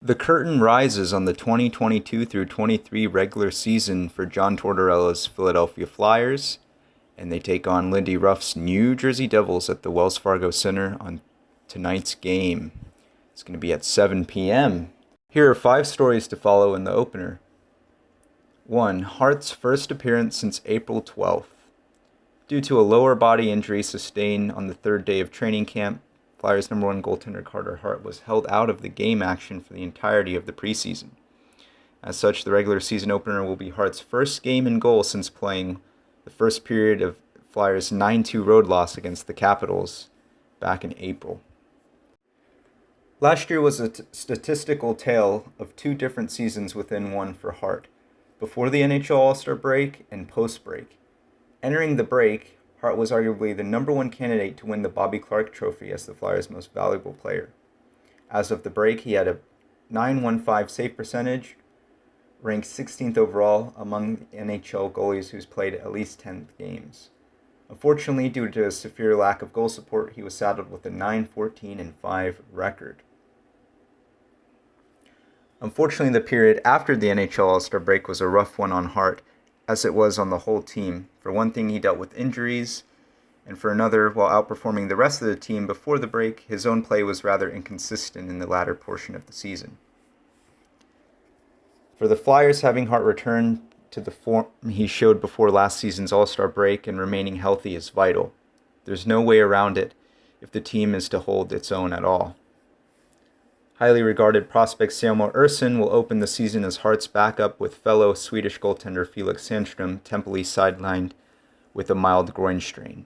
The curtain rises on the 2022 through 23 regular season for John Tortorella's Philadelphia Flyers, and they take on Lindy Ruff's New Jersey Devils at the Wells Fargo Center on tonight's game. It's going to be at 7 p.m. Here are 5 stories to follow in the opener. 1. Hart's first appearance since April 12th. Due to a lower body injury sustained on the third day of training camp, Flyers number 1 goaltender Carter Hart was held out of the game action for the entirety of the preseason. As such, the regular season opener will be Hart's first game in goal since playing the first period of Flyers' 9-2 road loss against the Capitals back in April. Last year was a statistical tale of 2 different seasons within one for Hart, before the NHL All-Star break and post-break. Entering the break, Hart was arguably the number 1 candidate to win the Bobby Clarke Trophy as the Flyers' most valuable player. As of the break, he had a .915 save percentage, ranked 16th overall among NHL goalies who's played at least 10 games. Unfortunately, due to a severe lack of goal support, he was saddled with a .914-5 record. Unfortunately, the period after the NHL All-Star break was a rough one on Hart, as it was on the whole team. For one thing, he dealt with injuries, and for another, while outperforming the rest of the team before the break, his own play was rather inconsistent in the latter portion of the season. For the Flyers, having Hart return to the form he showed before last season's All-Star break and remaining healthy is vital. There's no way around it if the team is to hold its own at all. Highly regarded prospect Samuel Ersson will open the season as Hart's backup, with fellow Swedish goaltender Felix Sandström temporarily sidelined with a mild groin strain.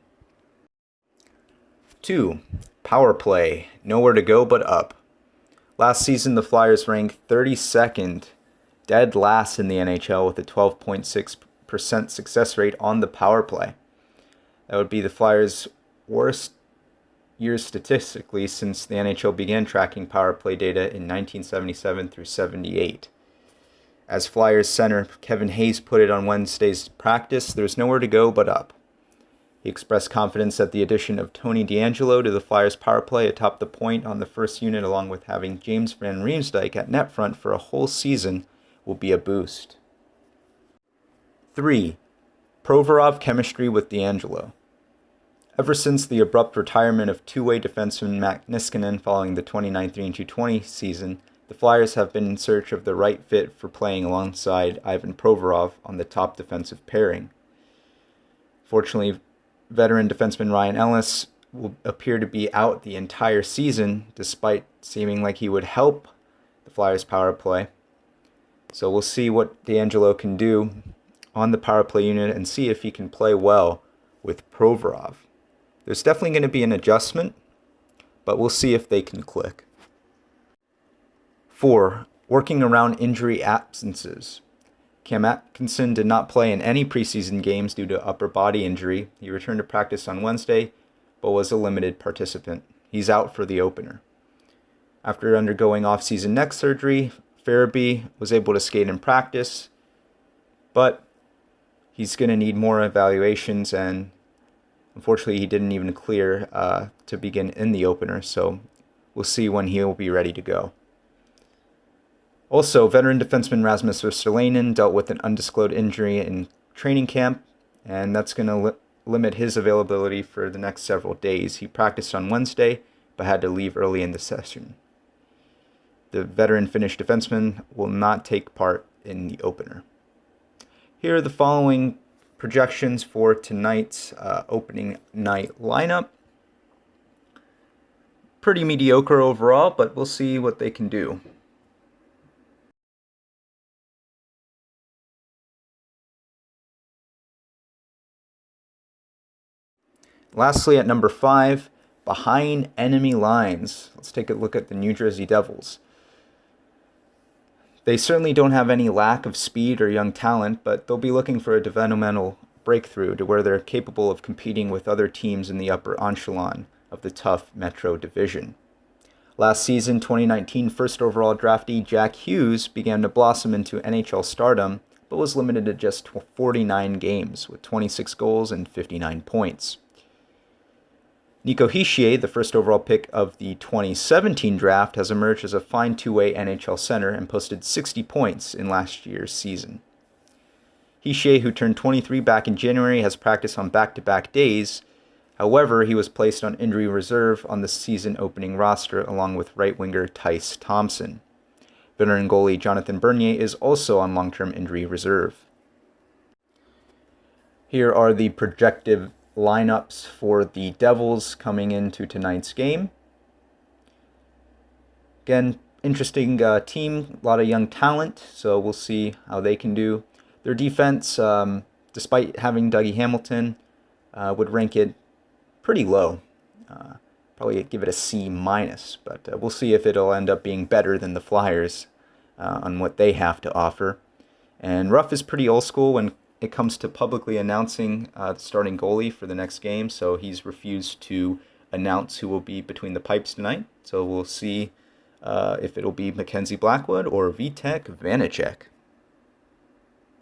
2. Power play. Nowhere to go but up. Last season, the Flyers ranked 32nd, dead last in the NHL with a 12.6% success rate on the power play. That would be the Flyers' worst years statistically since the NHL began tracking power play data in 1977 through 78. As Flyers center Kevin Hayes put it on Wednesday's practice, there's nowhere to go but up. He expressed confidence that the addition of Tony DeAngelo to the Flyers power play atop the point on the first unit, along with having James Van Riemsdyk at net front for a whole season, will be a boost. 3. Provorov chemistry with DeAngelo. Ever since the abrupt retirement of two-way defenseman Matt Niskanen following the 2019-20 season, the Flyers have been in search of the right fit for playing alongside Ivan Provorov on the top defensive pairing. Fortunately, veteran defenseman Ryan Ellis will appear to be out the entire season, despite seeming like he would help the Flyers' power play. So we'll see what DeAngelo can do on the power play unit and see if he can play well with Provorov. There's definitely going to be an adjustment, but we'll see if they can click. 4. Working around injury absences. Cam Atkinson did not play in any preseason games due to upper body injury. He returned to practice on Wednesday, but was a limited participant. He's out for the opener. After undergoing off-season neck surgery, Farabee was able to skate in practice, but he's going to need more evaluations, and unfortunately, he didn't even clear to begin in the opener, so we'll see when he'll be ready to go. Also, veteran defenseman Rasmus Ristolainen dealt with an undisclosed injury in training camp, and that's going to limit his availability for the next several days. He practiced on Wednesday, but had to leave early in the session. The veteran Finnish defenseman will not take part in the opener. Here are the following projections for tonight's opening night lineup. Pretty mediocre overall, but we'll see what they can do. Lastly, at number 5, behind enemy lines. Let's take a look at the New Jersey Devils. They certainly don't have any lack of speed or young talent, but they'll be looking for a developmental breakthrough to where they're capable of competing with other teams in the upper echelon of the tough Metro Division. Last season, 2019 first overall draftee Jack Hughes began to blossom into NHL stardom, but was limited to just 49 games with 26 goals and 59 points. Nico Hischier, the first overall pick of the 2017 draft, has emerged as a fine two-way NHL center and posted 60 points in last year's season. Hischier, who turned 23 back in January, has practiced on back-to-back days. However, he was placed on injury reserve on the season-opening roster along with right winger Tyce Thompson. Veteran goalie Jonathan Bernier is also on long-term injury reserve. Here are the projected lineups for the Devils coming into tonight's game. Again, interesting team, a lot of young talent, so we'll see how they can do. Their defense, despite having Dougie Hamilton, would rank it pretty low. Probably give it a C-, but we'll see if it'll end up being better than the Flyers on what they have to offer. And Ruff is pretty old school when it comes to publicly announcing the starting goalie for the next game, so he's refused to announce who will be between the pipes tonight. So we'll see if it'll be Mackenzie Blackwood or Vitek Vanacek.